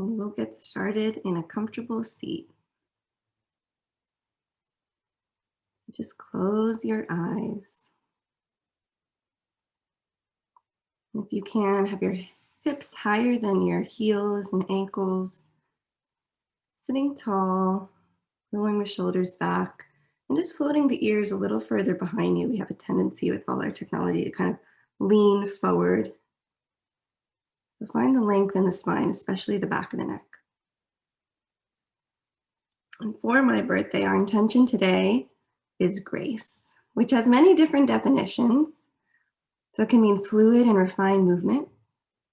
And we'll get started in a comfortable seat. Just close your eyes. If you can, have your hips higher than your heels and ankles. Sitting tall, rolling the shoulders back, and just floating the ears a little further behind you. We have a tendency with all our technology to kind of lean forward. So find the length in the spine, especially the back of the neck. And for my birthday, our intention today is grace, which has many different definitions. So it can mean fluid and refined movement,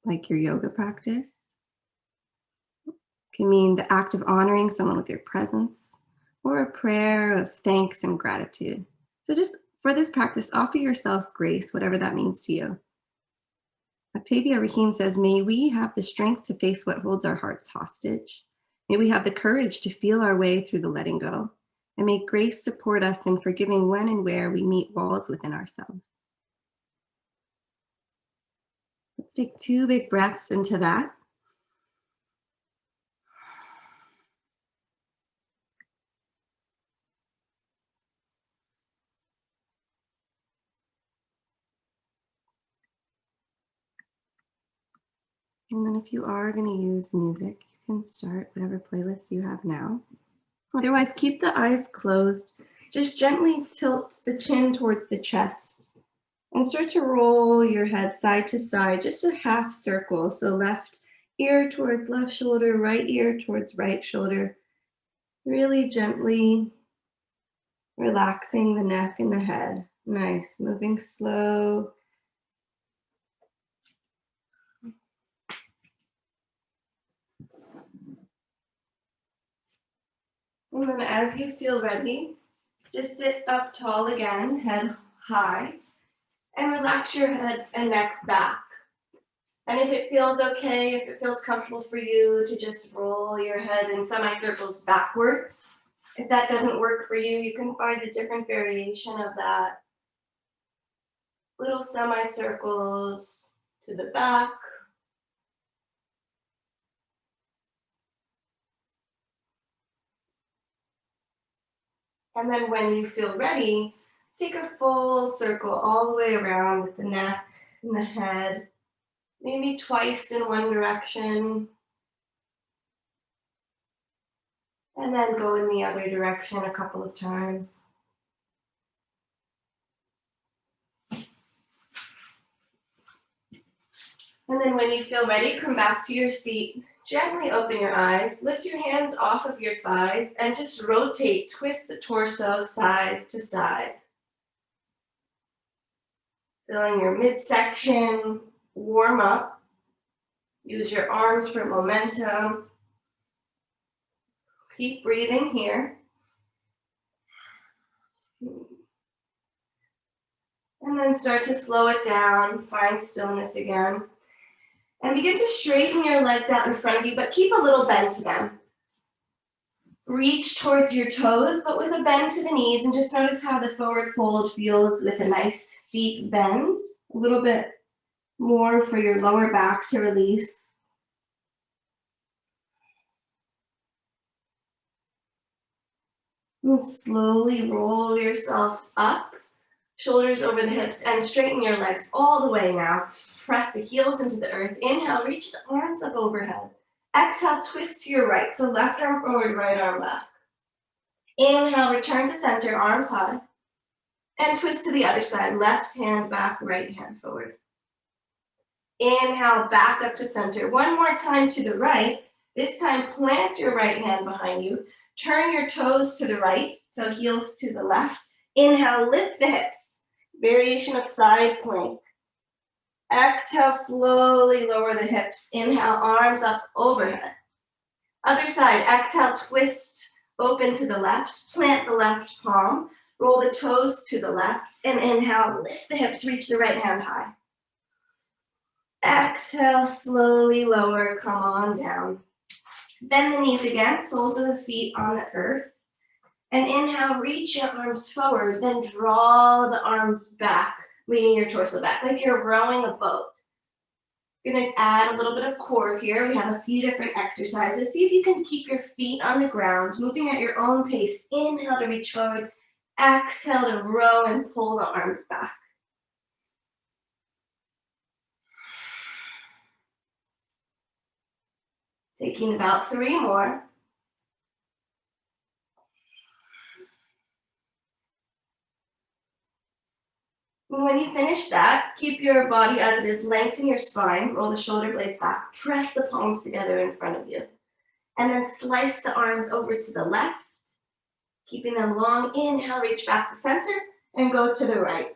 like your yoga practice. It can mean the act of honoring someone with your presence, or a prayer of thanks and gratitude. So just for this practice, offer yourself grace, whatever that means to you. Octavia Raheem says, may we have the strength to face what holds our hearts hostage. May we have the courage to feel our way through the letting go. And may grace support us in forgiving when and where we meet walls within ourselves. Let's take 2 big breaths into that. And then if you are going to use music, you can start whatever playlist you have now. Otherwise, keep the eyes closed. Just gently tilt the chin towards the chest and start to roll your head side to side, just a half circle. So left ear towards left shoulder, right ear towards right shoulder. Really gently relaxing the neck and the head. Nice, moving slow. And then as you feel ready, just sit up tall again, head high, and relax your head and neck back. And if it feels okay, if it feels comfortable for you to just roll your head in semicircles backwards, if that doesn't work for you, you can find a different variation of that. Little semicircles to the back. And then when you feel ready, take a full circle all the way around with the neck and the head, maybe twice in one direction, and then go in the other direction a couple of times. And then when you feel ready, come back to your seat. Gently open your eyes, lift your hands off of your thighs, and just rotate, twist the torso side to side. Feeling your midsection warm up. Use your arms for momentum. Keep breathing here. And then start to slow it down, find stillness again. And begin to straighten your legs out in front of you, but keep a little bend to them. Reach towards your toes, but with a bend to the knees, and just notice how the forward fold feels with a nice deep bend. A little bit more for your lower back to release. And slowly roll yourself up, shoulders over the hips, and straighten your legs all the way now. Press the heels into the earth. Inhale, reach the arms up overhead. Exhale, twist to your right. So left arm forward, right arm back. Inhale, return to center, arms high. And twist to the other side. Left hand back, right hand forward. Inhale, back up to center. One more time to the right. This time, plant your right hand behind you. Turn your toes to the right, so heels to the left. Inhale, lift the hips. Variation of side plank. Exhale, slowly lower the hips. Inhale, arms up overhead. Other side, exhale, twist, open to the left. Plant the left palm. Roll the toes to the left. And inhale, lift the hips, reach the right hand high. Exhale, slowly lower, come on down. Bend the knees again, soles of the feet on the earth. And inhale, reach your arms forward, then draw the arms back, leaning your torso back, like you're rowing a boat. Gonna add a little bit of core here. We have a few different exercises. See if you can keep your feet on the ground, moving at your own pace. Inhale to reach forward. Exhale to row and pull the arms back. Taking about 3 more. And when you finish that, keep your body as it is, lengthen your spine, roll the shoulder blades back, press the palms together in front of you, and then slice the arms over to the left, keeping them long. Inhale, reach back to center, and go to the right.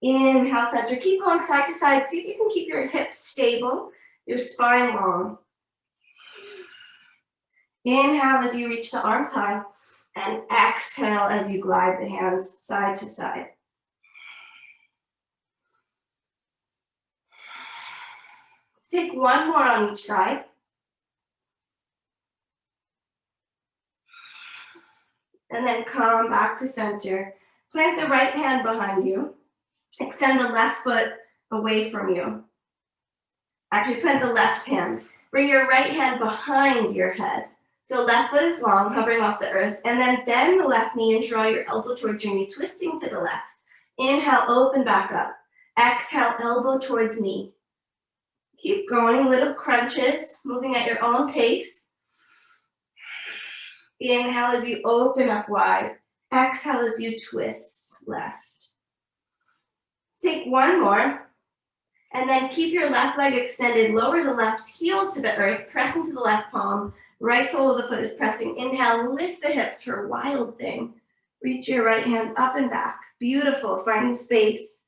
Inhale, center, keep going side to side. See if you can keep your hips stable, your spine long. Inhale as you reach the arms high, and exhale as you glide the hands side to side. Let's take 1 more on each side. And then come back to center. Plant the right hand behind you. Extend the left foot away from you. Actually, plant the left hand. Bring your right hand behind your head. So left foot is long, hovering off the earth. And then bend the left knee and draw your elbow towards your knee, twisting to the left. Inhale, open back up. Exhale, elbow towards knee. Keep going, little crunches, moving at your own pace. Inhale as you open up wide. Exhale as you twist left. Take 1 more. And then keep your left leg extended. Lower the left heel to the earth. Press into the left palm. Right sole of the foot is pressing. Inhale, lift the hips for a wild thing. Reach your right hand up and back. Beautiful, finding space.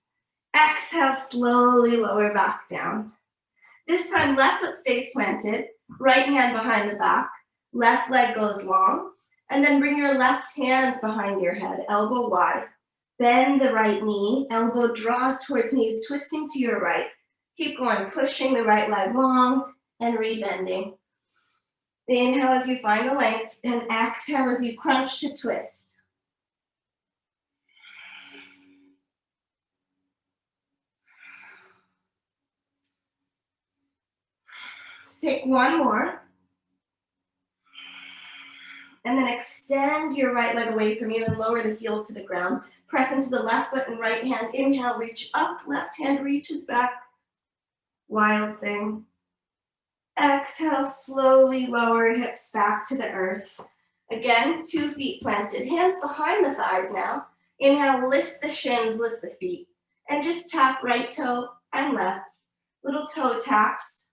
Exhale, slowly lower back down. This time, left foot stays planted. Right hand behind the back. Left leg goes long. And then bring your left hand behind your head, elbow wide. Bend the right knee, elbow draws towards knees, twisting to your right. Keep going, pushing the right leg long and rebending. Inhale as you find the length, and exhale as you crunch to twist. Let's take 1 more. And then extend your right leg away from you and lower the heel to the ground. Press into the left foot and right hand. Inhale, reach up, left hand reaches back. Wild thing. Exhale, slowly lower hips back to the earth. Again, 2 feet planted, hands behind the thighs now. Inhale, lift the shins, lift the feet. And just tap right toe and left. Little toe taps.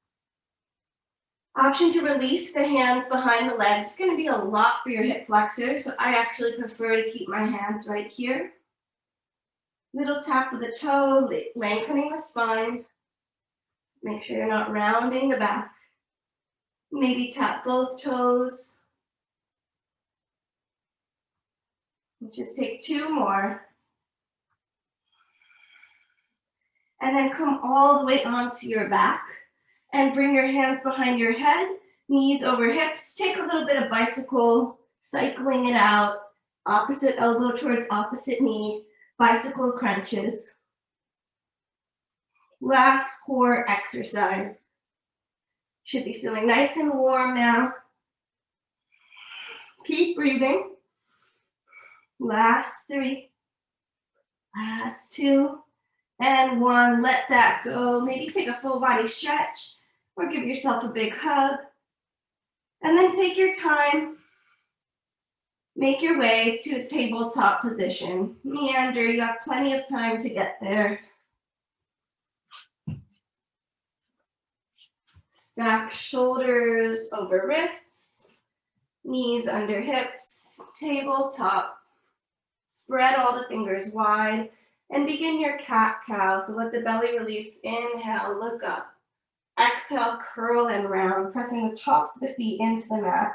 Option to release the hands behind the legs. It's going to be a lot for your hip flexors, so I actually prefer to keep my hands right here. Little tap with the toe, lengthening the spine. Make sure you're not rounding the back. Maybe tap both toes. Let's just take 2 more. And then come all the way onto your back. And bring your hands behind your head, knees over hips. Take a little bit of bicycle, cycling it out. Opposite elbow towards opposite knee. Bicycle crunches. Last core exercise. Should be feeling nice and warm now. Keep breathing. Last 3. Last 2. And 1. Let that go. Maybe take a full body stretch. Or give yourself a big hug. And then take your time. Make your way to a tabletop position. Meander, you have plenty of time to get there. Stack shoulders over wrists. Knees under hips. Tabletop. Spread all the fingers wide. And begin your cat-cow. So let the belly release. Inhale, look up. Exhale, curl and round, pressing the tops of the feet into the mat.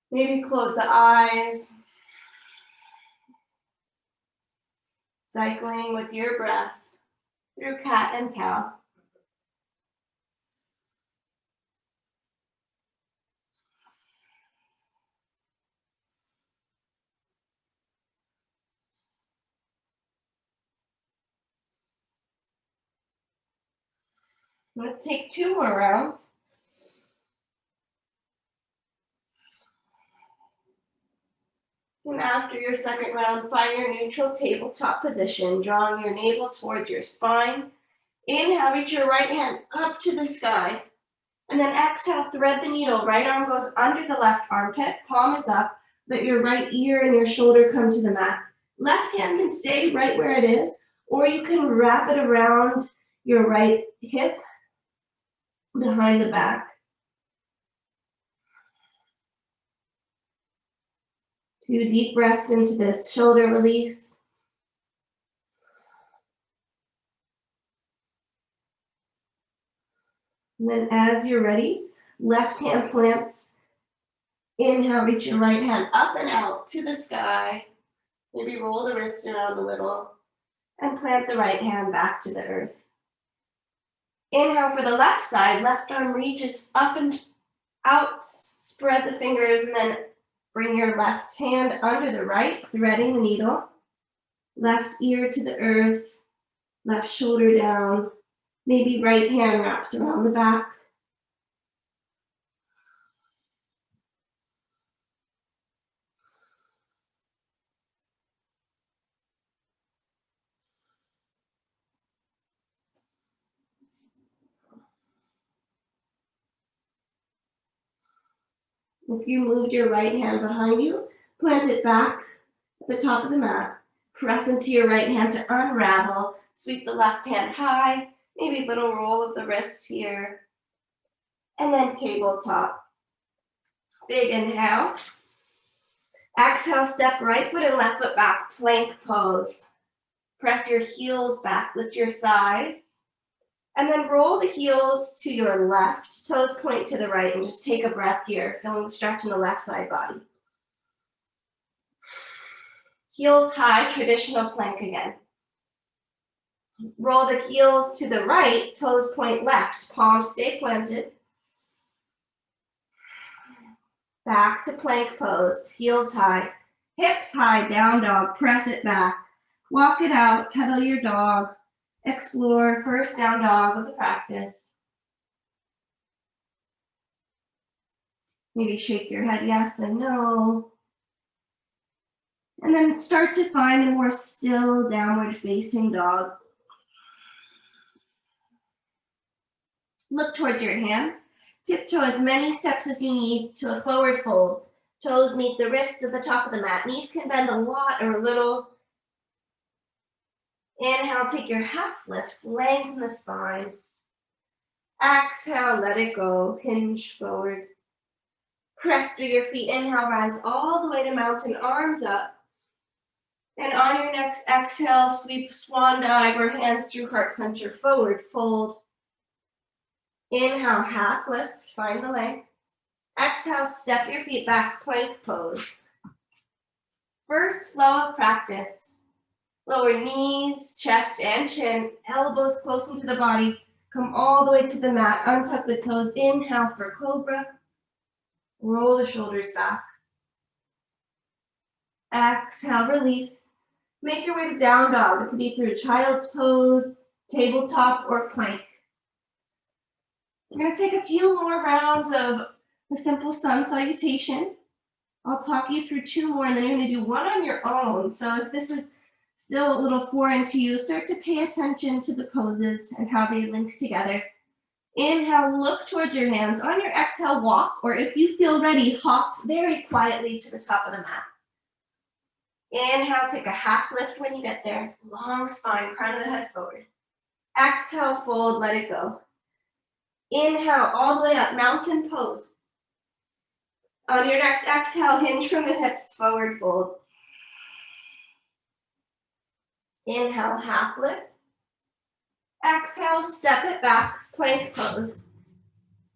Maybe close the eyes. Cycling with your breath through cat and cow. Let's take 2 more rounds. And after your second round, find your neutral tabletop position, drawing your navel towards your spine. Inhale, reach your right hand up to the sky. And then exhale, thread the needle. Right arm goes under the left armpit, palm is up, but your right ear and your shoulder come to the mat. Left hand can stay right where it is, or you can wrap it around your right hip behind the back. 2 deep breaths into this shoulder release. And then as you're ready, left hand plants. Inhale, reach your right hand up and out to the sky. Maybe roll the wrist around a little and plant the right hand back to the earth. Inhale for the left side, left arm reaches up and out, spread the fingers, and then bring your left hand under the right, threading the needle. Left ear to the earth, left shoulder down. Maybe right hand wraps around the back. If you moved your right hand behind you, plant it back at the top of the mat. Press into your right hand to unravel. Sweep the left hand high. Maybe a little roll of the wrist here. And then tabletop. Big inhale. Exhale, step right foot and left foot back, plank pose. Press your heels back, lift your thighs. And then roll the heels to your left, toes point to the right, and just take a breath here, feeling the stretch in the left side body. Heels high, traditional plank again. Roll the heels to the right, toes point left, palms stay planted. Back to plank pose, heels high, hips high, down dog, press it back. Walk it out, pedal your dog. Explore first down dog with the practice. Maybe shake your head yes and no. And then start to find a more still downward facing dog. Look towards your hands. Tiptoe as many steps as you need to a forward fold. Toes meet the wrists at the top of the mat. Knees can bend a lot or a little. Inhale, take your half lift, lengthen the spine. Exhale, let it go, hinge forward. Press through your feet, inhale, rise all the way to mountain, arms up. And on your next exhale, sweep swan dive or hands through heart center, forward fold. Inhale, half lift, find the length. Exhale, step your feet back, plank pose. First flow of practice. Lower knees, chest and chin, elbows close into the body. Come all the way to the mat, untuck the toes. Inhale for cobra. Roll the shoulders back. Exhale, release. Make your way to down dog. It could be through child's pose, tabletop, or plank. We're going to take a few more rounds of the simple sun salutation. I'll talk you through 2 more, and then you're going to do one on your own. So if this is still a little foreign to you, start to pay attention to the poses and how they link together. Inhale, look towards your hands. On your exhale, walk, or if you feel ready, hop very quietly to the top of the mat. Inhale, take a half lift when you get there. Long spine, crown of the head forward. Exhale, fold, let it go. Inhale, all the way up, mountain pose. On your next exhale, hinge from the hips, forward fold. Inhale, half lift. Exhale, step it back, plank pose.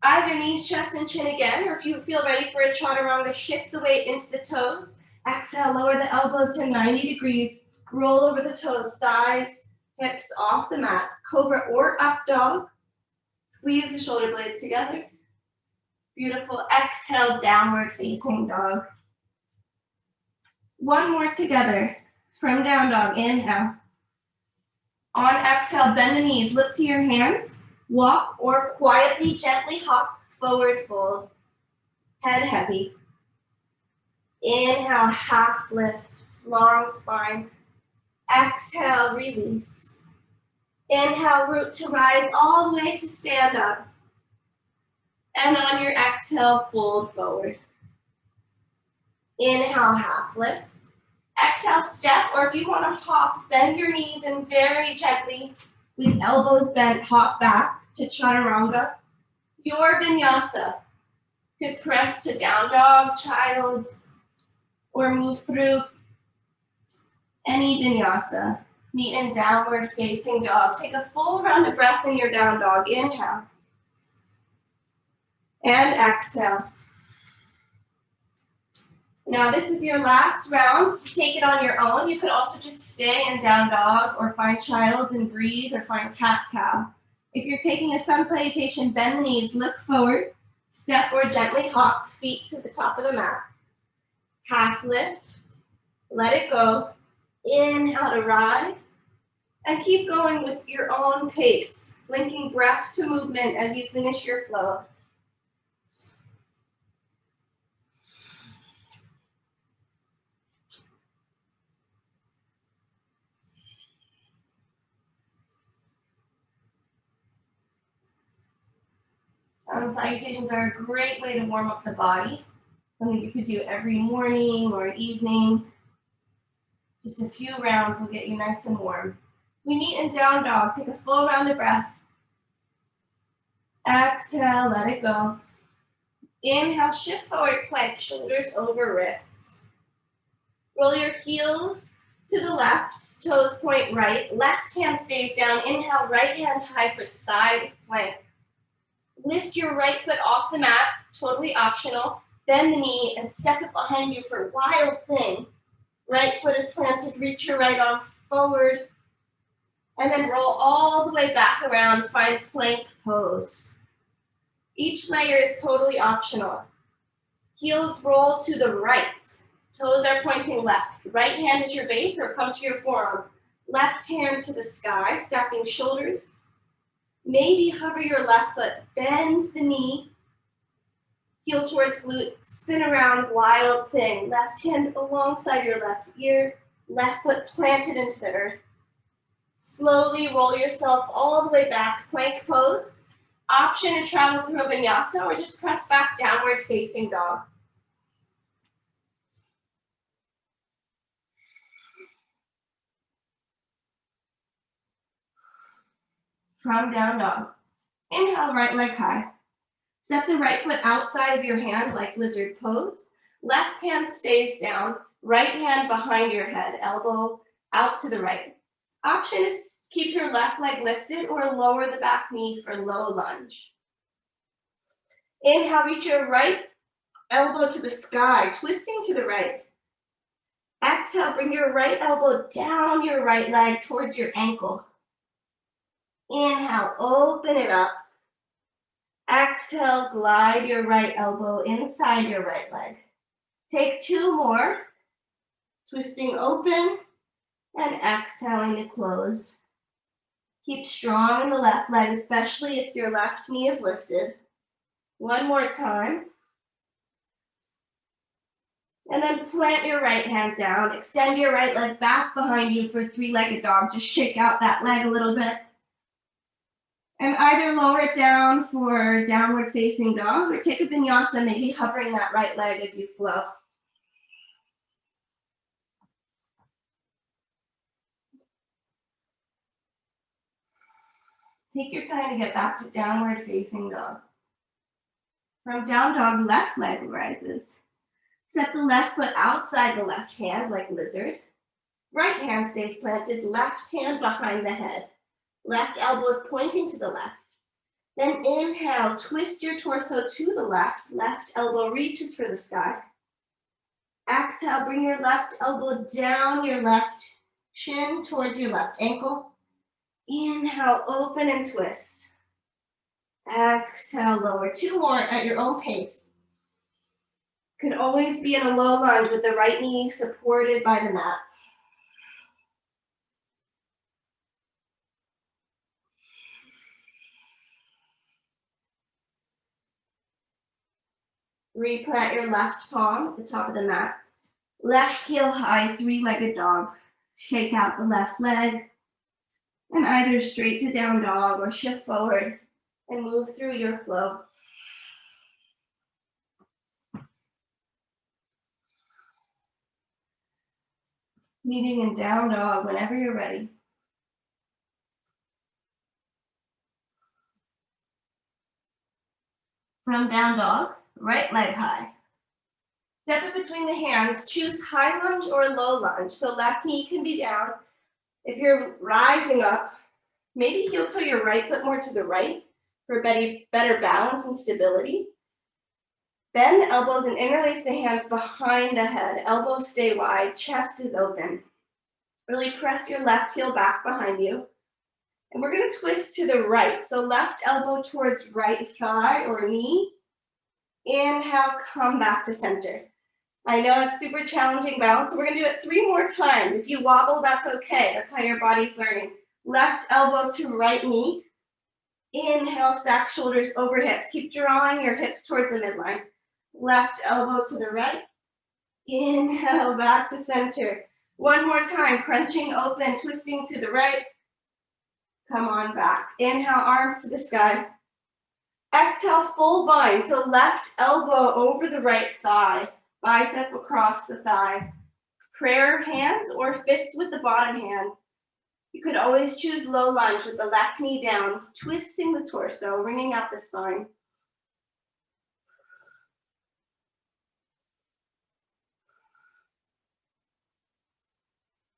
Either knees, chest, and chin again, or if you feel ready for a chaturanga, shift the weight into the toes. Exhale, lower the elbows to 90 degrees. Roll over the toes, thighs, hips off the mat. Cobra or up dog. Squeeze the shoulder blades together. Beautiful. Exhale, downward facing dog. One more together. From down dog, inhale. On exhale, bend the knees, look to your hands. Walk or quietly, gently hop, forward fold, head heavy. Inhale, half lift, long spine. Exhale, release. Inhale, root to rise all the way to stand up. And on your exhale, fold forward. Inhale, half lift. Exhale, step, or if you want to hop, bend your knees and very gently, with elbows bent, hop back to chaturanga. Your vinyasa could press to down dog, child's, or move through any vinyasa. Meet in downward facing dog. Take a full round of breath in your down dog. Inhale. And exhale. Now this is your last round, so take it on your own. You could also just stay in down dog or find child and breathe or find cat-cow. If you're taking a sun salutation, bend the knees, look forward, step or gently hop, feet to the top of the mat. Half lift, let it go. Inhale to rise, and keep going with your own pace, linking breath to movement as you finish your flow. Sun salutations are a great way to warm up the body. Something you could do every morning or evening. Just a few rounds will get you nice and warm. We meet in down dog. Take a full round of breath. Exhale, let it go. Inhale, shift forward plank, shoulders over wrists. Roll your heels to the left, toes point right. Left hand stays down. Inhale, right hand high for side plank. Lift your right foot off the mat, totally optional. Bend the knee and step it behind you for wild thing. Right foot is planted, reach your right arm forward. And then roll all the way back around, find plank pose. Each layer is totally optional. Heels roll to the right. Toes are pointing left. Right hand is your base or come to your forearm. Left hand to the sky, stacking shoulders. Maybe hover your left foot, bend the knee, heel towards glute, spin around, wild thing. Left hand alongside your left ear, left foot planted into the earth. Slowly roll yourself all the way back, plank pose. Option to travel through a vinyasa or just press back, downward facing dog. From down dog. Inhale, right leg high. Step the right foot outside of your hand like lizard pose. Left hand stays down, right hand behind your head, elbow out to the right. Option is to keep your left leg lifted or lower the back knee for low lunge. Inhale, reach your right elbow to the sky, twisting to the right. Exhale, bring your right elbow down your right leg towards your ankle. Inhale, open it up. Exhale, glide your right elbow inside your right leg. Take two more, twisting open and exhaling to close. Keep strong in the left leg, especially if your left knee is lifted. One more time. And then plant your right hand down. Extend your right leg back behind you for three-legged dog. Just shake out that leg a little bit. And either lower it down for downward facing dog or take a vinyasa, maybe hovering that right leg as you flow. Take your time to get back to downward facing dog. From down dog, left leg rises. Step the left foot outside the left hand like lizard. Right hand stays planted, left hand behind the head. Left elbow is pointing to the left. Then inhale, twist your torso to the left. Left elbow reaches for the sky. Exhale, bring your left elbow down your left shin towards your left ankle. Inhale, open and twist. Exhale, lower. Two more at your own pace. Could always be in a low lunge with the right knee supported by the mat. Replant your left palm at the top of the mat. Left heel high, three-legged dog. Shake out the left leg and either straight to down dog or shift forward and move through your flow. Meeting in down dog whenever you're ready. From down dog, right leg high. Step it between the hands. Choose high lunge or low lunge. So left knee can be down. If you're rising up, maybe heel toe your right foot more to the right for better balance and stability. Bend the elbows and interlace the hands behind the head. Elbows stay wide, chest is open. Really press your left heel back behind you. And we're gonna twist to the right. So left elbow towards right thigh or knee. Inhale, come back to center. I know it's super challenging balance, so we're gonna do it 3 more times. If you wobble, that's okay. That's how your body's learning. Left elbow to right knee. Inhale, stack shoulders over hips. Keep drawing your hips towards the midline. Left elbow to the right. Inhale, back to center. 1 more time, crunching open, twisting to the right. Come on back. Inhale, arms to the sky. Exhale, full bind. So left elbow over the right thigh. Bicep across the thigh. Prayer hands or fist with the bottom hand. You could always choose low lunge with the left knee down, twisting the torso, wringing out the spine.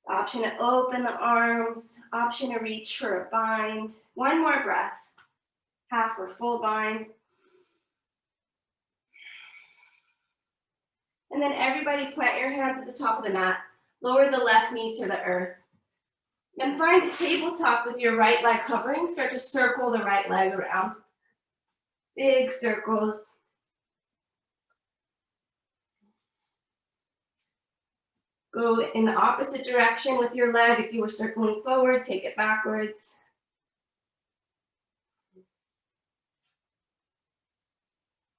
Option to open the arms, option to reach for a bind. 1 more breath, half or full bind. And then everybody plant your hands at the top of the mat. Lower the left knee to the earth. And find a tabletop with your right leg hovering. Start to circle the right leg around. Big circles. Go in the opposite direction with your leg. If you were circling forward, take it backwards.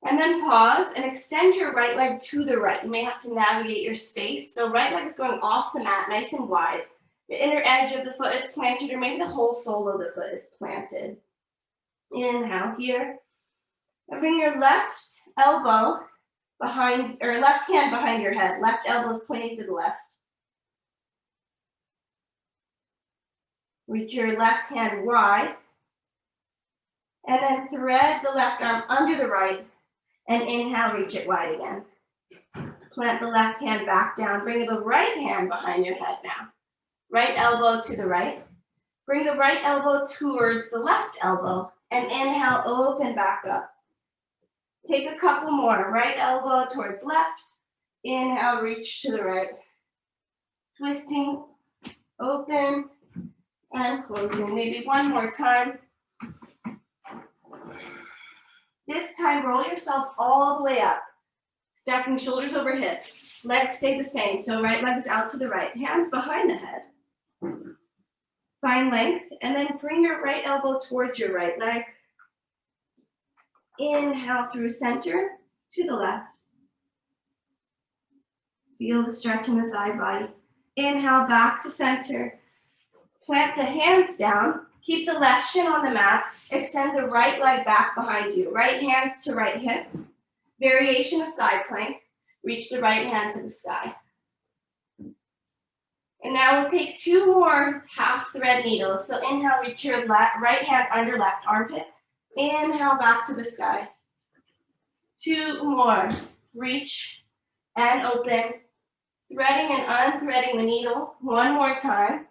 And then pause and extend your right leg to the right. You may have to navigate your space. So right leg is going off the mat, nice and wide. The inner edge of the foot is planted, or maybe the whole sole of the foot is planted. Inhale here. And bring your left elbow behind, or left hand behind your head. Left elbow is pointing to the left. Reach your left hand wide. And then thread the left arm under the right. And inhale, reach it wide again. Plant the left hand back down. Bring the right hand behind your head now. Right elbow to the right. Bring the right elbow towards the left elbow. And inhale, open back up. Take a couple more. Right elbow towards left. Inhale, reach to the right. Twisting, open, and closing. Maybe 1 more time. This time, roll yourself all the way up. Stacking shoulders over hips. Legs stay the same. So right leg is out to the right. Hands behind the head. Find length. And then bring your right elbow towards your right leg. Inhale through center to the left. Feel the stretch in the side body. Inhale back to center. Plant the hands down. Keep the left shin on the mat. Extend the right leg back behind you. Right hands to right hip. Variation of side plank. Reach the right hand to the sky. And now we'll take 2 more half thread needles. So inhale, reach your right hand under left armpit. Inhale back to the sky. 2 more. Reach and open. Threading and unthreading the needle. 1 more time.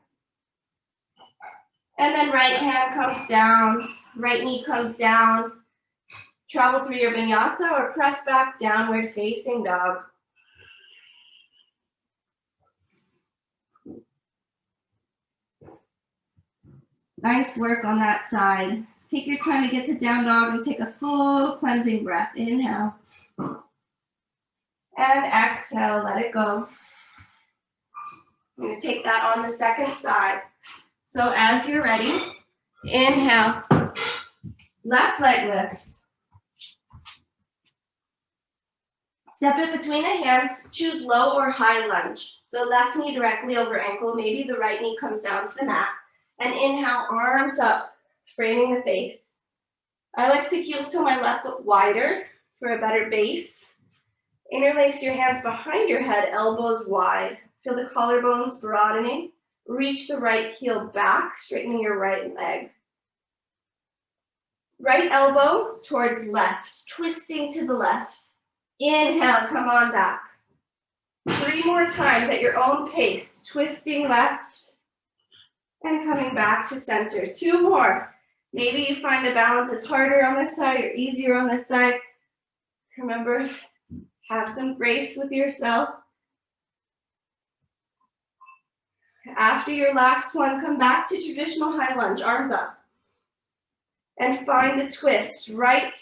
And then right hand comes down, right knee comes down. Travel through your vinyasa or press back, downward facing dog. Nice work on that side. Take your time to get to down dog and take a full cleansing breath. Inhale. And exhale, let it go. I'm going to take that on the second side. So as you're ready, inhale, left leg lifts. Step it between the hands, choose low or high lunge. So left knee directly over ankle, maybe the right knee comes down to the mat. And inhale, arms up, framing the face. I like to heel toe my left foot wider for a better base. Interlace your hands behind your head, elbows wide. Feel the collarbones broadening. Reach the right heel back, straightening your right leg. Right elbow towards left, twisting to the left. Inhale, come on back. 3 more times at your own pace, twisting left and coming back to center. 2 more. Maybe you find the balance is harder on this side or easier on this side. Remember, have some grace with yourself. After your last one, come back to traditional high lunge, arms up. And find the twist, right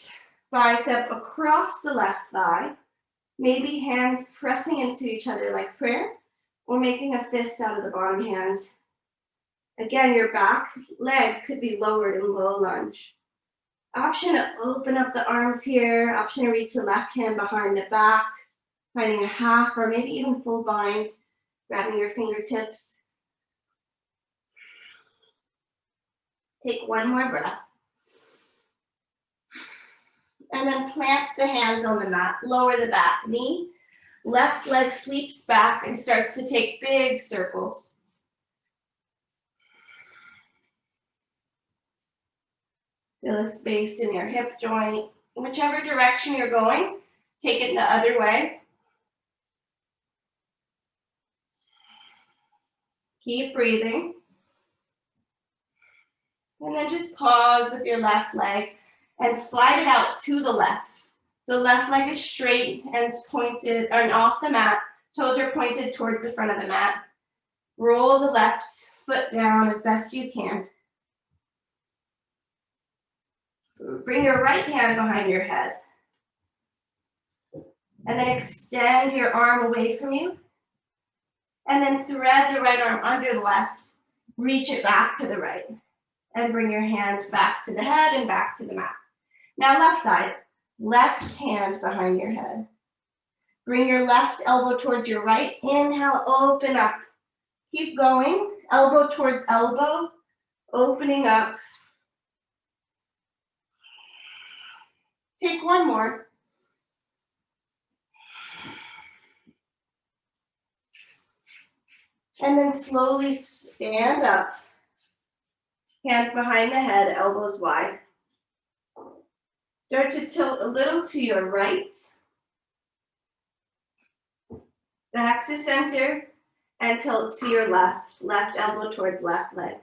bicep across the left thigh. Maybe hands pressing into each other like prayer, or making a fist out of the bottom hand. Again, your back leg could be lowered in low lunge. Option to open up the arms here. Option to reach the left hand behind the back, finding a half or maybe even full bind, grabbing your fingertips. Take 1 more breath. And then plant the hands on the mat, lower the back knee. Left leg sweeps back and starts to take big circles. Feel the space in your hip joint. Whichever direction you're going, take it the other way. Keep breathing. And then just pause with your left leg and slide it out to the left. The left leg is straight and pointed and off the mat. Toes are pointed towards the front of the mat. Roll the left foot down as best you can. Bring your right hand behind your head. And then extend your arm away from you. And then thread the right arm under the left. Reach it back to the right. And bring your hand back to the head and back to the mat. Now left side, left hand behind your head. Bring your left elbow towards your right. Inhale, open up. Keep going, elbow towards elbow, opening up. Take 1 more. And then slowly stand up. Hands behind the head, elbows wide. Start to tilt a little to your right. Back to center and tilt to your left. Left elbow towards left leg.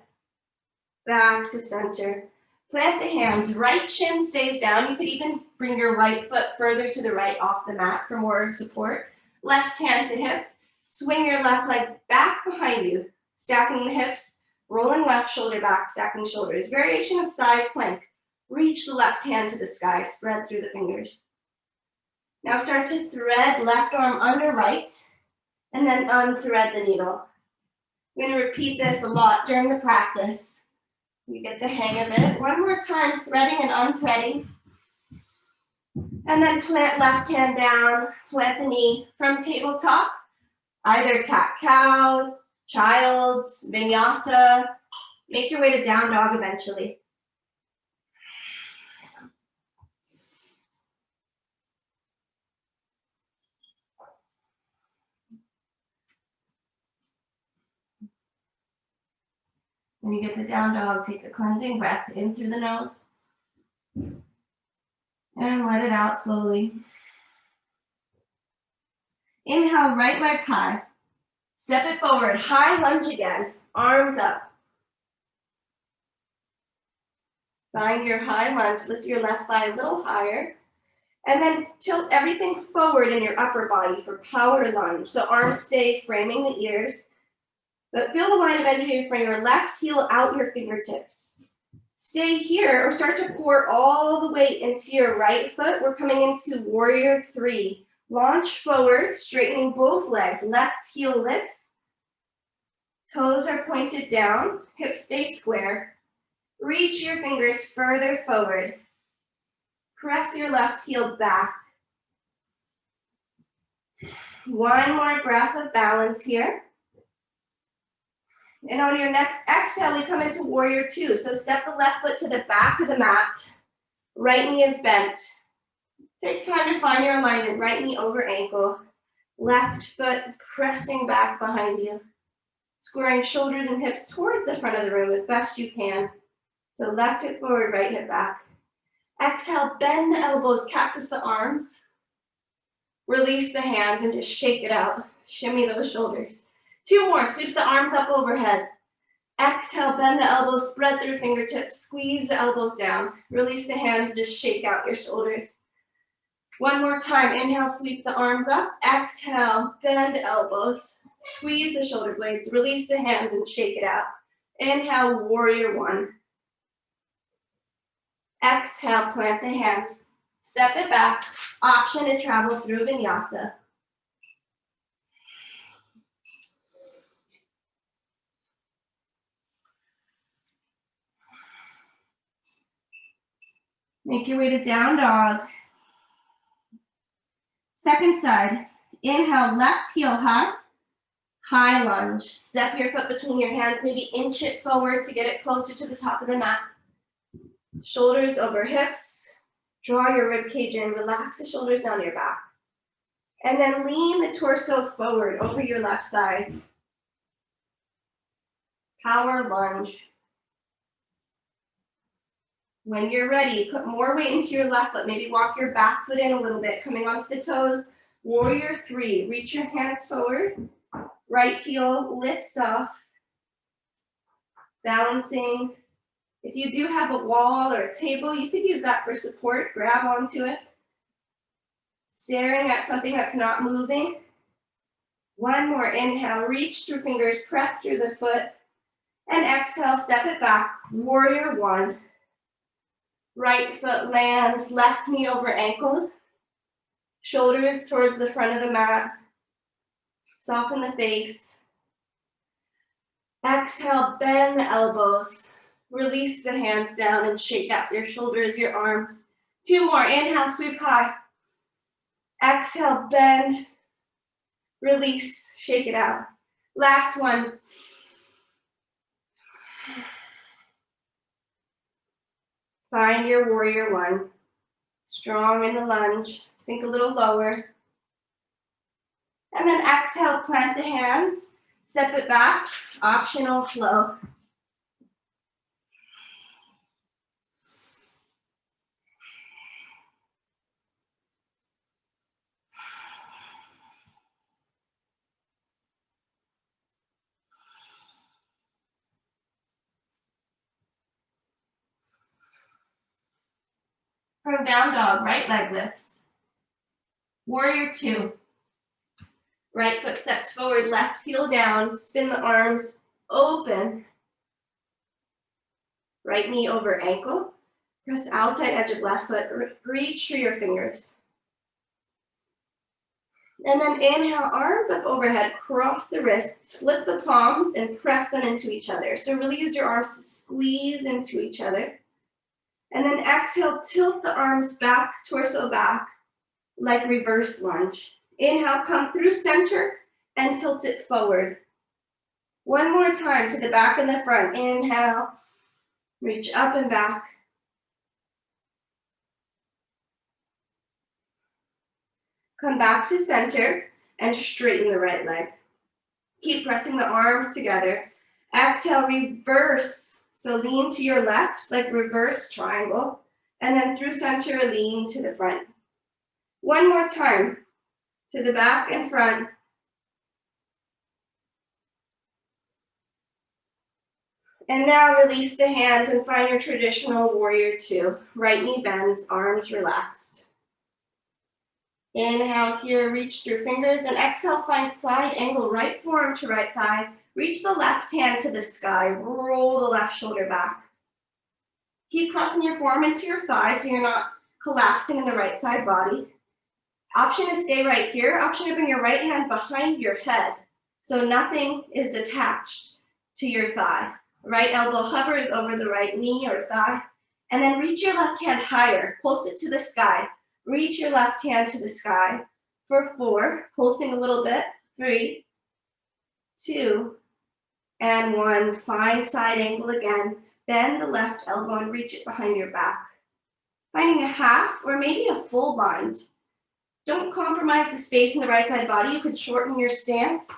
Back to center. Plant the hands. Right shin stays down. You could even bring your right foot further to the right off the mat for more support. Left hand to hip. Swing your left leg back behind you. Stacking the hips. Rolling left shoulder back, stacking shoulders. Variation of side plank. Reach the left hand to the sky. Spread through the fingers. Now start to thread left arm under right. And then unthread the needle. We're going to repeat this a lot during the practice. You get the hang of it. 1 more time, threading and unthreading. And then plant left hand down, plant the knee from tabletop. Either cat-cow, child's, vinyasa. Make your way to down dog eventually. When you get the down dog, take a cleansing breath in through the nose. And let it out slowly. Inhale, right leg high. Step it forward, high lunge again. Arms up. Find your high lunge, lift your left thigh a little higher. And then tilt everything forward in your upper body for power lunge. So arms stay framing the ears. But feel the line of entry from your left heel out your fingertips. Stay here or start to pour all the weight into your right foot. We're coming into warrior 3. Launch forward, straightening both legs. Left heel lifts. Toes are pointed down. Hips stay square. Reach your fingers further forward. Press your left heel back. One more breath of balance here. And on your next exhale, we come into warrior two. So step the left foot to the back of the mat. Right knee is bent. Take time to find your alignment. Right knee over ankle. Left foot pressing back behind you. Squaring shoulders and hips towards the front of the room as best you can. So left hip forward, right hip back. Exhale, bend the elbows, cactus the arms. Release the hands and just shake it out. Shimmy those shoulders. Two more, sweep the arms up overhead. Exhale, bend the elbows, spread through fingertips, squeeze the elbows down. Release the hands, just shake out your shoulders. One more time, inhale, sweep the arms up. Exhale, bend elbows, squeeze the shoulder blades, release the hands and shake it out. Inhale, warrior one. Exhale, plant the hands. Step it back, option to travel through vinyasa. Make your way to down dog. Second side, inhale, left heel high, high lunge. Step your foot between your hands, maybe inch it forward to get it closer to the top of the mat. Shoulders over hips, draw your rib cage in, relax the shoulders down your back. And then lean the torso forward over your left thigh. Power lunge. When you're ready, put more weight into your left foot. Maybe walk your back foot in a little bit, coming onto the toes. Warrior three, reach your hands forward. Right heel lifts off. Balancing. If you do have a wall or a table, you could use that for support. Grab onto it. Staring at something that's not moving. One more inhale, reach through fingers, press through the foot. And exhale, step it back. Warrior one. Right foot lands, left knee over ankle. Shoulders towards the front of the mat. Soften the face. Exhale, bend the elbows. Release the hands down and shake out your shoulders, your arms. Two more, inhale, sweep high. Exhale, bend. Release, shake it out. Last one. Find your warrior one. Strong in the lunge. Sink a little lower. And then exhale, plant the hands. Step it back. Optional flow. From down dog, right leg lifts. Warrior two. Right foot steps forward, left heel down. Spin the arms open. Right knee over ankle. Press outside edge of left foot. Reach through your fingers. And then inhale, arms up overhead. Cross the wrists. Flip the palms and press them into each other. So really use your arms to squeeze into each other. And then exhale, tilt the arms back, torso back, like reverse lunge. Inhale, come through center and tilt it forward. One more time to the back and the front. Inhale, reach up and back. Come back to center and straighten the right leg. Keep pressing the arms together. Exhale, reverse. So lean to your left, like reverse triangle, and then through center, lean to the front. One more time, to the back and front. And now release the hands and find your traditional warrior two. Right knee bends, arms relaxed. Inhale here, reach through fingers, and exhale, find side angle, right forearm to right thigh. Reach the left hand to the sky, roll the left shoulder back. Keep crossing your forearm into your thigh so you're not collapsing in the right side body. Option to stay right here. Option to bring your right hand behind your head so nothing is attached to your thigh. Right elbow hovers over the right knee or thigh. And then reach your left hand higher. Pulse it to the sky. Reach your left hand to the sky. For 4, pulsing a little bit. 3, 2, and 1. Find side angle again. Bend the left elbow and reach it behind your back. Finding a half or maybe a full bind. Don't compromise the space in the right side body. You could shorten your stance.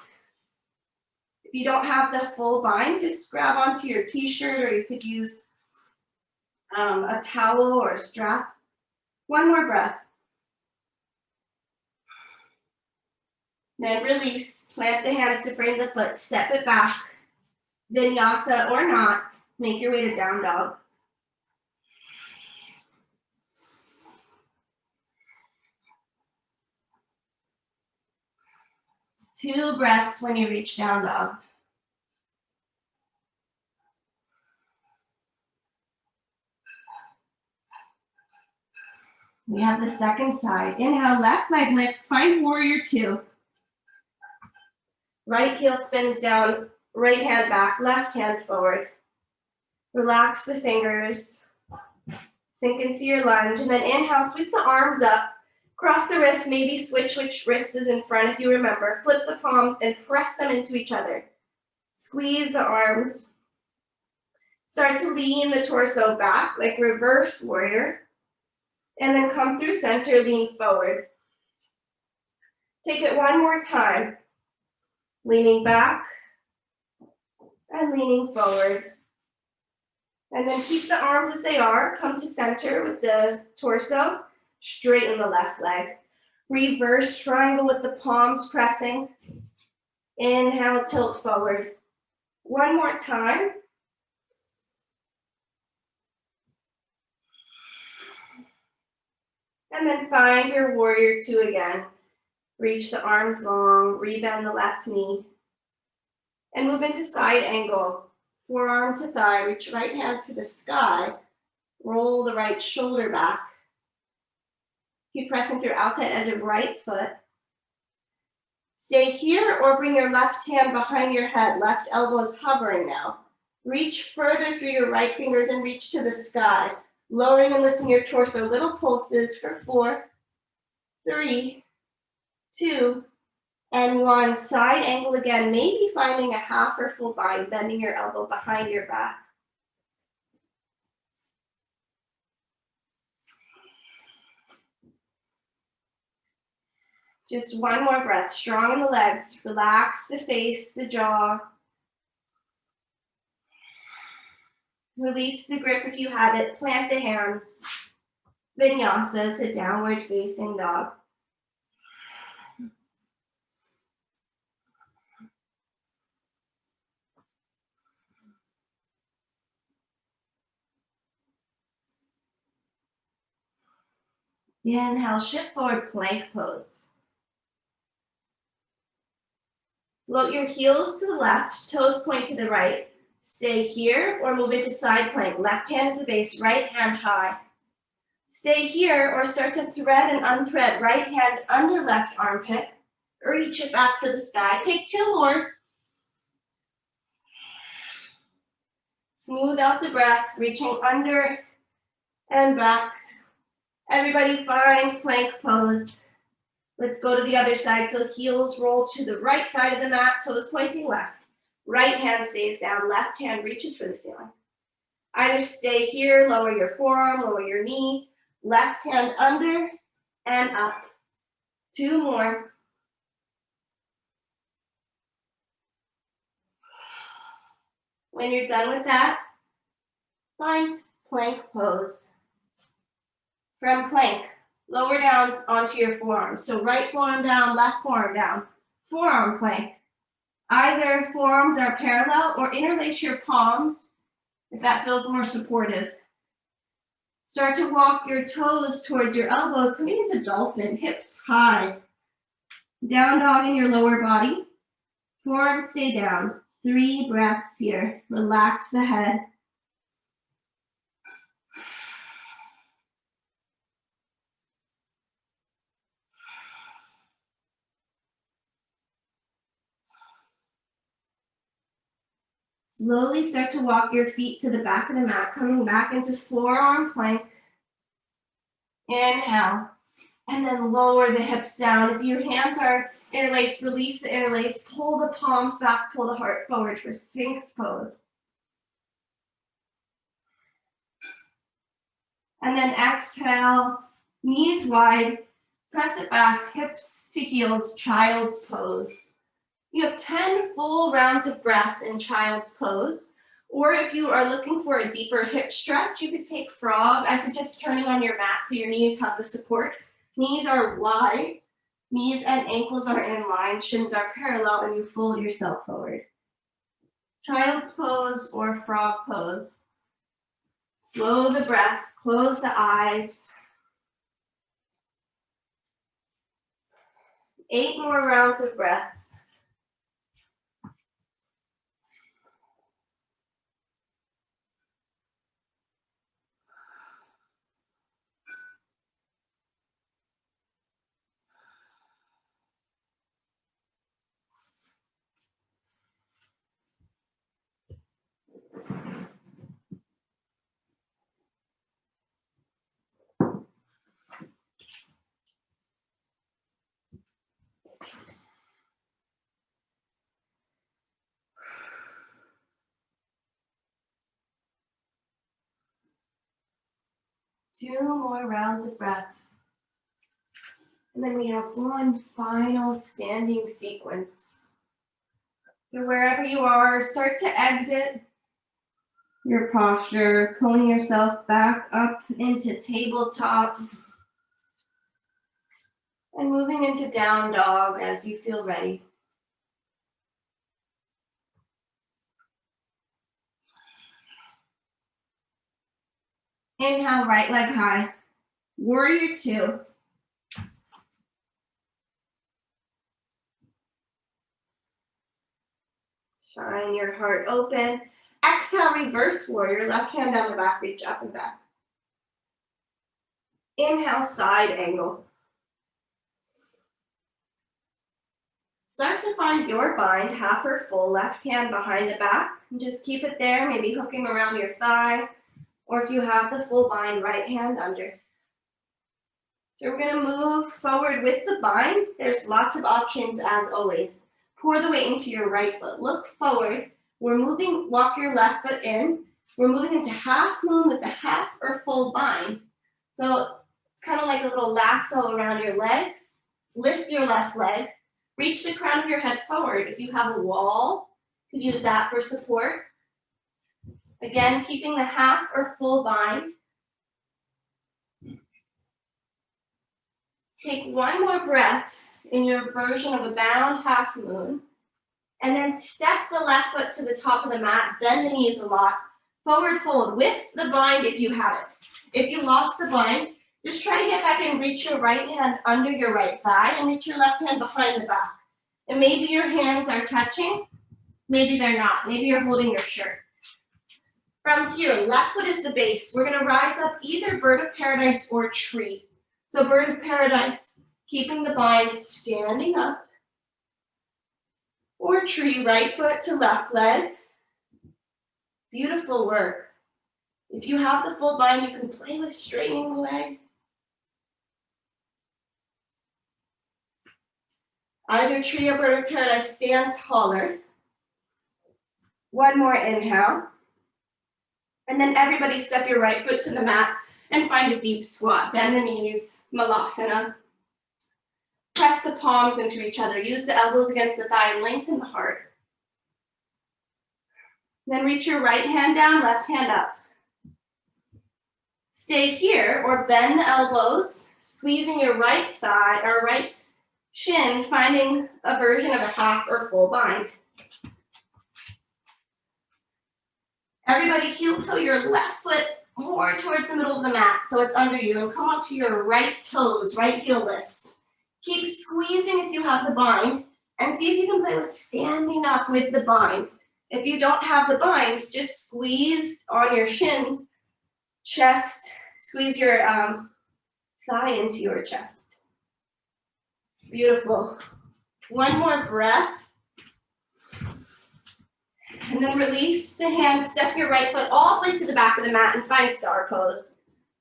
If you don't have the full bind, just grab onto your t-shirt, or you could use a towel or a strap. One more breath. Then release. Plant the hands to frame the foot. Step it back. Vinyasa or not. Make your way to down dog. Two breaths when you reach down dog. We have the second side. Inhale, left leg lifts. Find warrior 2. Right heel spins down, right hand back, left hand forward. Relax the fingers. Sink into your lunge. And then inhale, sweep the arms up. Cross the wrists, maybe switch which wrist is in front if you remember. Flip the palms and press them into each other. Squeeze the arms. Start to lean the torso back like reverse warrior. And then come through center, lean forward. Take it one more time. Leaning back and leaning forward. And then keep the arms as they are. Come to center with the torso. Straighten the left leg. Reverse triangle with the palms pressing. Inhale, tilt forward. One more time. And then find your warrior 2 again. Reach the arms long, rebend the left knee. And move into side angle. Forearm to thigh, reach right hand to the sky. Roll the right shoulder back. Keep pressing through outside edge of right foot. Stay here or bring your left hand behind your head. Left elbow is hovering now. Reach further through your right fingers and reach to the sky. Lowering and lifting your torso, little pulses for 4, 3, 2, and 1. Side angle again, maybe finding a half or full bind, bending your elbow behind your back. Just one more breath, strong in the legs. Relax the face, the jaw. Release the grip if you have it. Plant the hands. Vinyasa to downward facing dog. Inhale, shift forward, plank pose. Float your heels to the left, toes point to the right. Stay here or move into side plank. Left hand is the base, right hand high. Stay here or start to thread and unthread. Right hand under left armpit. Reach it back for the sky. Take 2 more. Smooth out the breath, reaching under and back. Everybody find plank pose. Let's go to the other side. So heels roll to the right side of the mat, toes pointing left. Right hand stays down, left hand reaches for the ceiling. Either stay here, lower your forearm, lower your knee. Left hand under and up. 2 more. When you're done with that, find plank pose. From plank, lower down onto your forearm. So right forearm down, left forearm down. Forearm plank. Either forearms are parallel or interlace your palms if that feels more supportive. Start to walk your toes towards your elbows, coming into dolphin, hips high. Down dog in your lower body. Forearms stay down. 3 breaths here. Relax the head. Slowly start to walk your feet to the back of the mat, coming back into forearm plank. Inhale. And then lower the hips down. If your hands are interlaced, release the interlace, pull the palms back, pull the heart forward for Sphinx pose. And then exhale, knees wide, press it back, hips to heels, child's pose. You have 10 full rounds of breath in child's pose. Or if you are looking for a deeper hip stretch, you could take frog as if just turning on your mat so your knees have the support. Knees are wide, knees and ankles are in line, shins are parallel, and you fold yourself forward. Child's pose or frog pose. Slow the breath, close the eyes. 8 more rounds of breath. Two more rounds of breath. And then we have one final standing sequence. So wherever you are, start to exit your posture, pulling yourself back up into tabletop and moving into down dog as you feel ready. Inhale, right leg high. Warrior two. Shine your heart open. Exhale, reverse warrior. Left hand down the back, reach up and back. Inhale, side angle. Start to find your bind, half or full, left hand behind the back. And just keep it there, maybe hooking around your thigh. Or if you have the full bind, right hand under. So we're gonna move forward with the bind. There's lots of options as always. Pour the weight into your right foot. Look forward. We're moving, walk your left foot in. We're moving into half moon with the half or full bind. So it's kind of like a little lasso around your legs. Lift your left leg. Reach the crown of your head forward. If you have a wall, you can use that for support. Again, keeping the half or full bind. Take one more breath in your version of a bound half moon. And then step the left foot to the top of the mat. Bend the knees a lot. Forward fold with the bind if you have it. If you lost the bind, just try to get back and reach your right hand under your right thigh and reach your left hand behind the back. And maybe your hands are touching. Maybe they're not. Maybe you're holding your shirt. From here, left foot is the base. We're going to rise up either bird of paradise or tree. So bird of paradise, keeping the bind, standing up. Or tree, right foot to left leg. Beautiful work. If you have the full bind, you can play with straightening the leg. Either tree or bird of paradise, stand taller. One more inhale. And then everybody step your right foot to the mat and find a deep squat. Bend the knees, malasana. Press the palms into each other. Use the elbows against the thigh and lengthen the heart. Then reach your right hand down, left hand up. Stay here or bend the elbows, squeezing your right thigh or right shin, finding a version of a half or full bind. Everybody heel toe your left foot more towards the middle of the mat so it's under you, and come onto your right toes, right heel lifts. Keep squeezing if you have the bind, and see if you can play with standing up with the bind. If you don't have the bind, just squeeze on your shins, chest, squeeze your thigh into your chest. Beautiful. One more breath. And then release the hands, step your right foot all the way to the back of the mat and find star pose.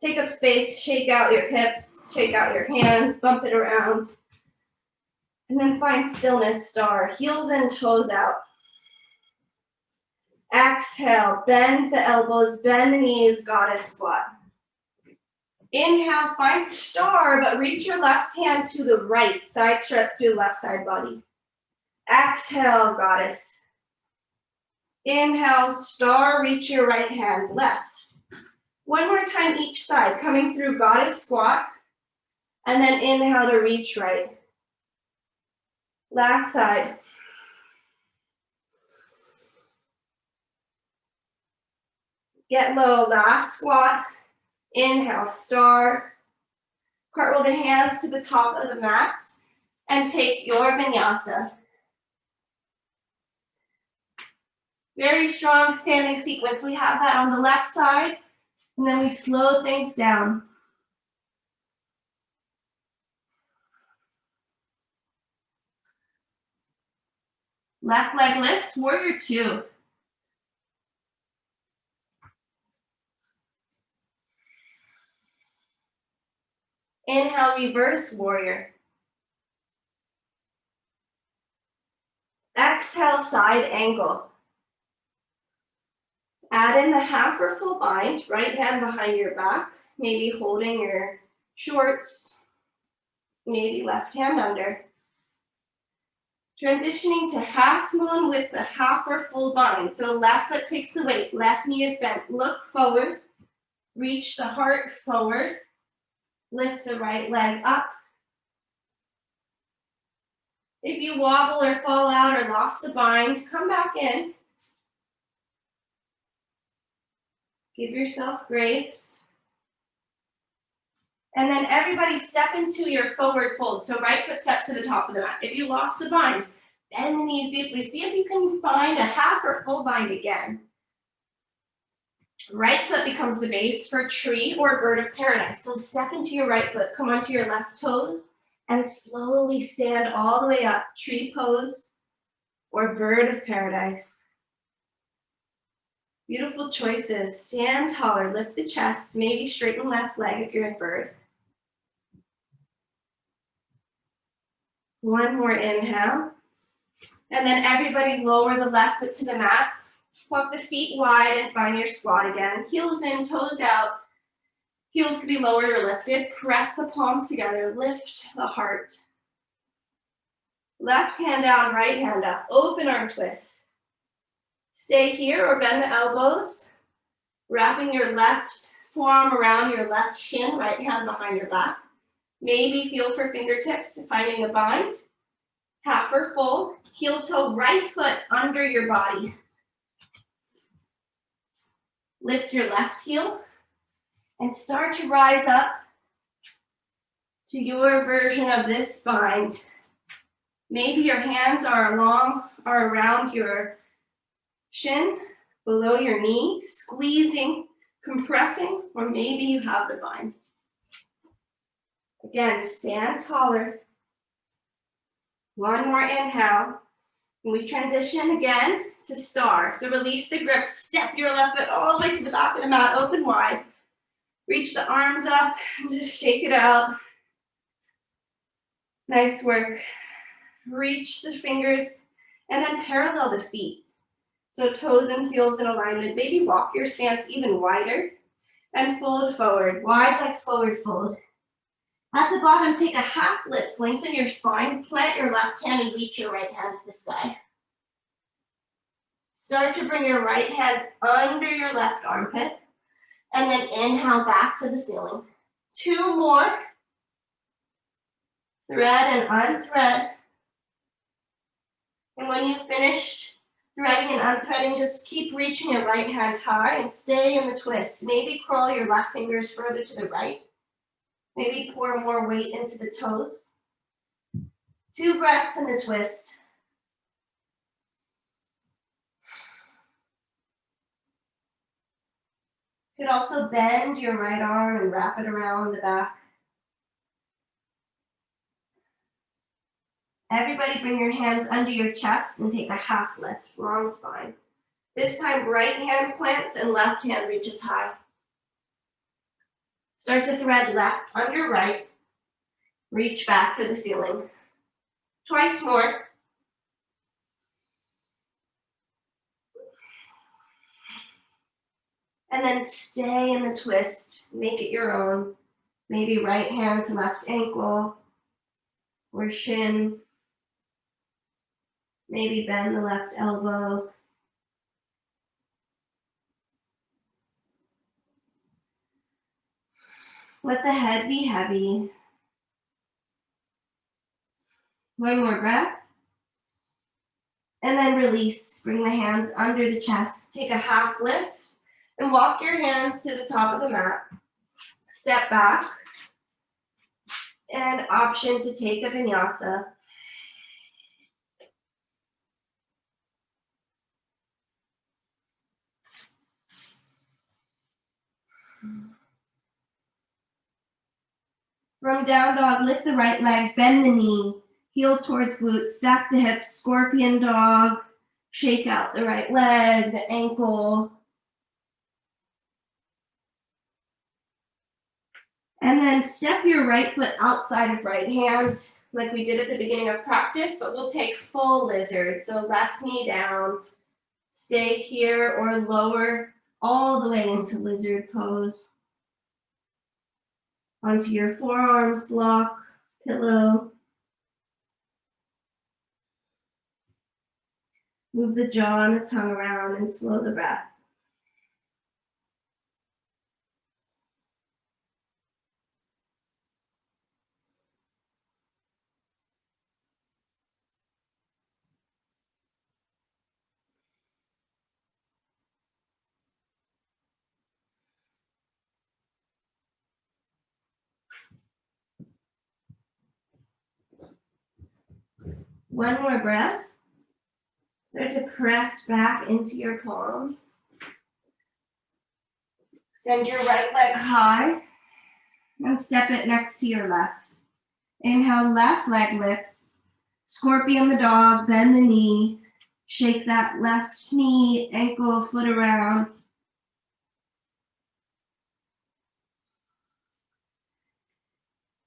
Take up space, shake out your hips, shake out your hands, bump it around. And then find stillness, star, heels and toes out. Exhale, bend the elbows, bend the knees, goddess squat. Inhale, find star, but reach your left hand to the right, side stretch through the left side body. Exhale, goddess. Inhale, star, reach your right hand, left. One more time each side, coming through goddess squat, and then inhale to reach right. Last side. Get low, last squat. Inhale, star. Cartwheel the hands to the top of the mat and take your vinyasa. Very strong standing sequence. We have that on the left side, and then we slow things down. Left leg lifts, warrior two. Inhale, reverse warrior. Exhale, side angle. Add in the half or full bind, right hand behind your back, maybe holding your shorts, maybe left hand under. Transitioning to half moon with the half or full bind. So left foot takes the weight, left knee is bent. Look forward, reach the heart forward, lift the right leg up. If you wobble or fall out or lost the bind, come back in. Give yourself grace. And then everybody step into your forward fold. So right foot steps to the top of the mat. If you lost the bind, bend the knees deeply. See if you can find a half or full bind again. Right foot becomes the base for tree or bird of paradise. So step into your right foot, come onto your left toes, and slowly stand all the way up. Tree pose or bird of paradise. Beautiful choices. Stand taller, lift the chest, maybe straighten left leg if you're in bird. One more inhale. And then everybody lower the left foot to the mat. Walk the feet wide and find your squat again. Heels in, toes out. Heels can be lowered or lifted. Press the palms together, lift the heart. Left hand down, right hand up. Open arm twist. Stay here or bend the elbows. Wrapping your left forearm around your left shin, right hand behind your back. Maybe feel for fingertips, finding a bind. Half or full. Heel toe, right foot under your body. Lift your left heel and start to rise up to your version of this bind. Maybe your hands are around your shin, below your knee, squeezing, compressing, or maybe you have the bind. Again, stand taller. One more inhale. And we transition again to star. So release the grip, step your left foot all the way to the back of the mat, open wide. Reach the arms up and just shake it out. Nice work. Reach the fingers and then parallel the feet. So toes and heels in alignment. Maybe walk your stance even wider and fold forward. Wide like forward fold. At the bottom, take a half lift. Lengthen your spine. Plant your left hand and reach your right hand to the sky. Start to bring your right hand under your left armpit. And then inhale back to the ceiling. Two more. Thread and unthread. And when you've finished threading and unthreading, just keep reaching your right hand high and stay in the twist. Maybe crawl your left fingers further to the right. Maybe pour more weight into the toes. 2 breaths in the twist. You could also bend your right arm and wrap it around the back. Everybody bring your hands under your chest and take a half lift, long spine. This time right hand plants and left hand reaches high. Start to thread left under right. Reach back for the ceiling. Twice more. And then stay in the twist. Make it your own. Maybe right hand to left ankle or shin. Maybe bend the left elbow. Let the head be heavy. One more breath. And then release. Bring the hands under the chest. Take a half lift and walk your hands to the top of the mat. Step back. And option to take a vinyasa. From down dog, lift the right leg, bend the knee, heel towards glutes, stack the hips, scorpion dog, shake out the right leg, the ankle. And then step your right foot outside of right hand, like we did at the beginning of practice, but we'll take full lizard. So left knee down, stay here or lower all the way into lizard pose. Onto your forearms, block, pillow. Move the jaw and the tongue around and slow the breath. One more breath. Start to press back into your palms. Send your right leg high and step it next to your left. Inhale, left leg lifts. Scorpion the dog, bend the knee. Shake that left knee, ankle, foot around.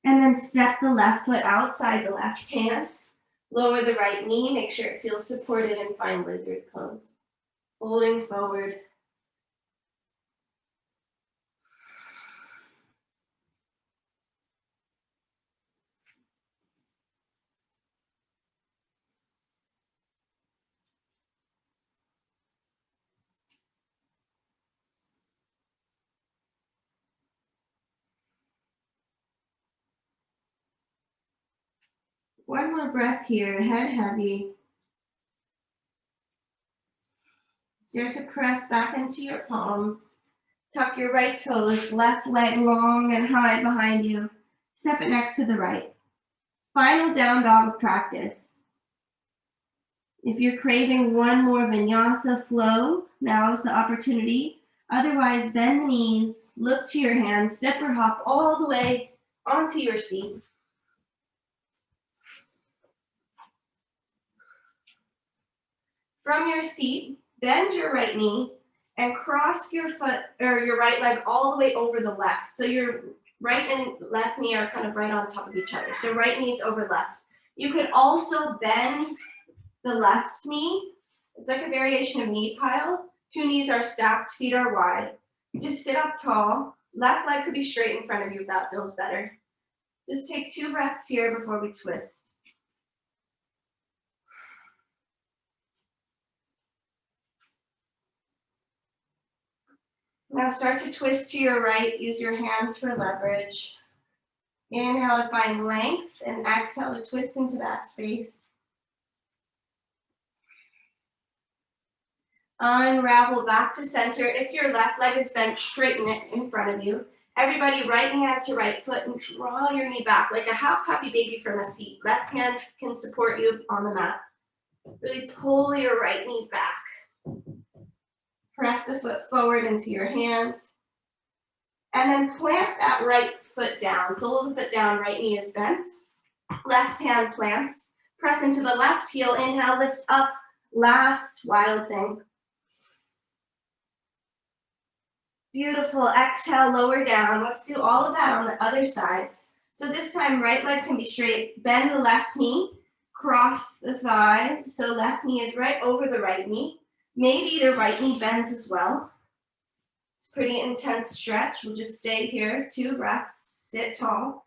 And then step the left foot outside the left hand. Lower the right knee, make sure it feels supported and find lizard pose. Folding forward. One more breath here, head heavy. Start to press back into your palms. Tuck your right toes, left leg long and high behind you. Step it next to the right. Final down dog practice. If you're craving one more vinyasa flow, now is the opportunity. Otherwise, bend the knees, look to your hands, step or hop all the way onto your seat. From your seat, bend your right knee and cross your foot or your right leg all the way over the left. So your right and left knee are kind of right on top of each other. So right knee's over left. You could also bend the left knee. It's like a variation of knee pile. Two knees are stacked, feet are wide. Just sit up tall. Left leg could be straight in front of you if that feels better. Just take 2 breaths here before we twist. Now start to twist to your right. Use your hands for leverage. Inhale to find length and exhale to twist into that space. Unravel back to center. If your left leg is bent, straighten it in front of you. Everybody, right hand to right foot and draw your knee back like a half puppy baby from a seat. Left hand can support you on the mat. Really pull your right knee back. Press the foot forward into your hands. And then plant that right foot down. Sole of the foot down, right knee is bent. Left hand plants. Press into the left heel. Inhale, lift up. Last wild thing. Beautiful. Exhale, lower down. Let's do all of that on the other side. So this time, right leg can be straight. Bend the left knee, cross the thighs. So left knee is right over the right knee. Maybe the right knee bends as well. It's pretty intense stretch. We'll just stay here. 2 breaths. Sit tall.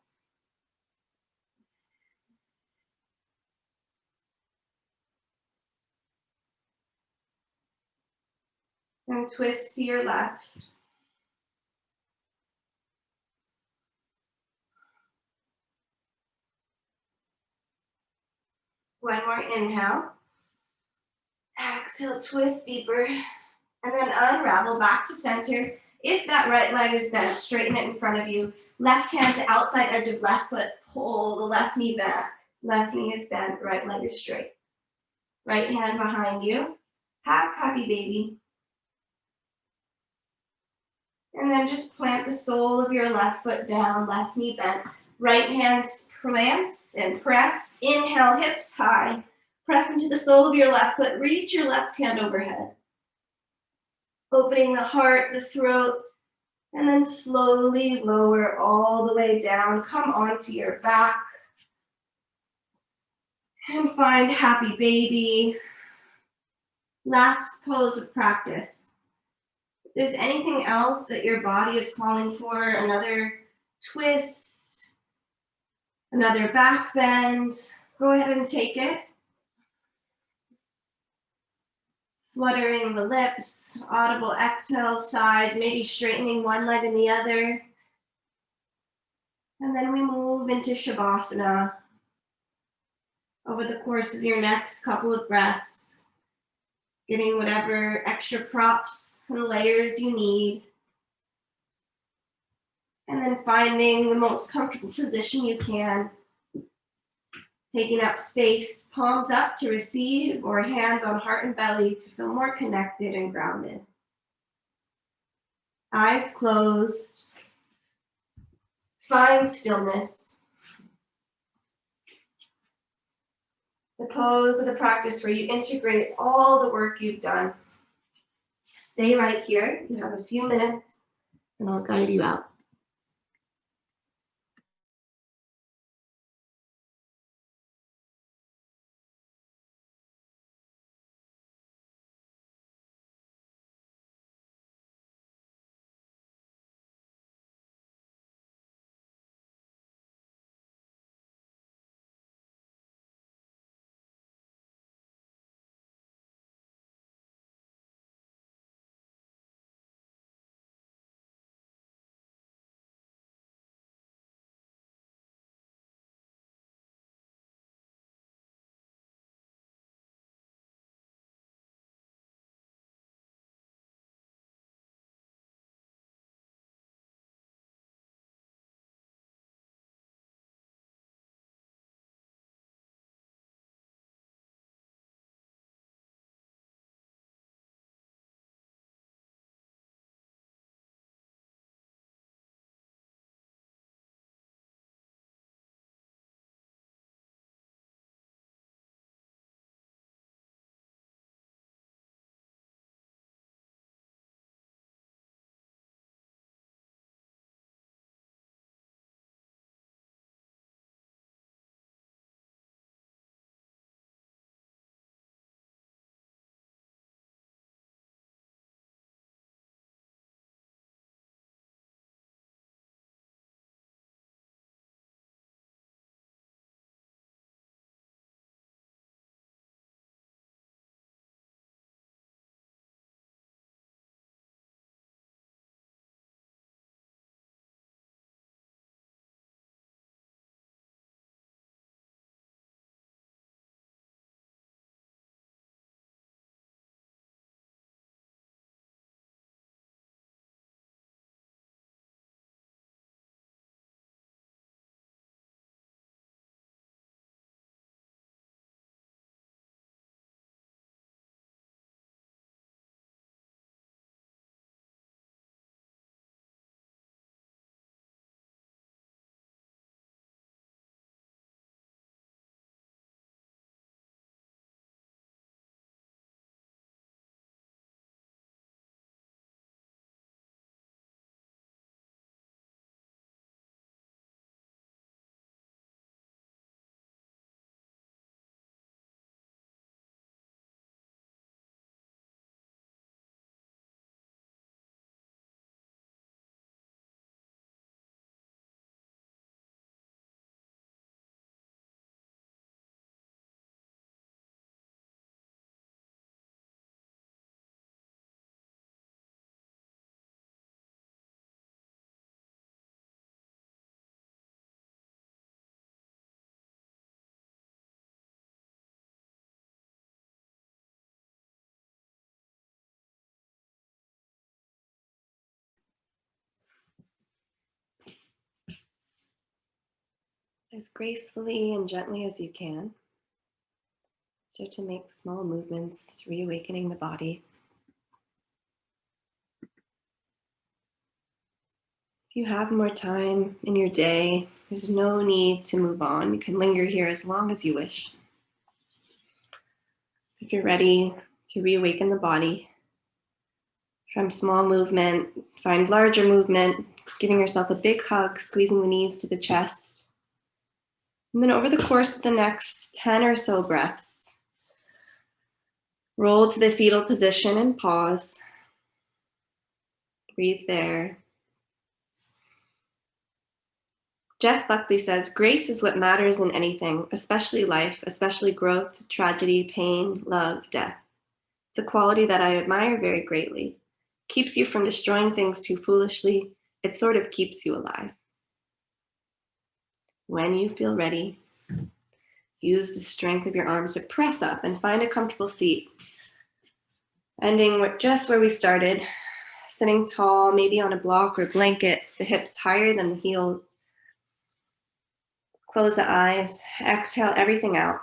And twist to your left. One more inhale. Exhale, twist deeper. And then unravel back to center. If that right leg is bent, straighten it in front of you. Left hand to outside edge of left foot. Pull the left knee back. Left knee is bent, right leg is straight. Right hand behind you. Happy baby. And then just plant the sole of your left foot down, left knee bent. Right hand plants and press. Inhale, hips high. Press into the sole of your left foot. Reach your left hand overhead. Opening the heart, the throat, and then slowly lower all the way down. Come onto your back. And find happy baby. Last pose of practice. If there's anything else that your body is calling for, another twist, another back bend, go ahead and take it. Fluttering the lips, audible exhale, sighs, maybe straightening one leg and the other. And then we move into Shavasana. Over the course of your next couple of breaths, getting whatever extra props and layers you need. And then finding the most comfortable position you can. Taking up space, palms up to receive, or hands on heart and belly to feel more connected and grounded. Eyes closed. Find stillness. The pose of the practice where you integrate all the work you've done. Stay right here. You have a few minutes, and I'll guide you out. as gracefully and gently as you can. Start to make small movements, reawakening the body. If you have more time in your day, there's no need to move on. You can linger here as long as you wish. If you're ready to reawaken the body, from small movement, find larger movement, giving yourself a big hug, squeezing the knees to the chest. And then over the course of the next 10 or so breaths, roll to the fetal position and pause. Breathe there. Jeff Buckley says, grace is what matters in anything, especially life, especially growth, tragedy, pain, love, death. It's a quality that I admire very greatly. Keeps you from destroying things too foolishly. It sort of keeps you alive. When you feel ready, use the strength of your arms to press up and find a comfortable seat. Ending just where we started, sitting tall, maybe on a block or blanket, the hips higher than the heels. Close the eyes, exhale everything out.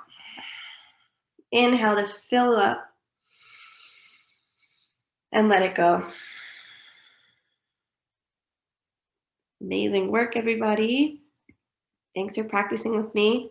Inhale to fill up and let it go. Amazing work, everybody. Thanks for practicing with me.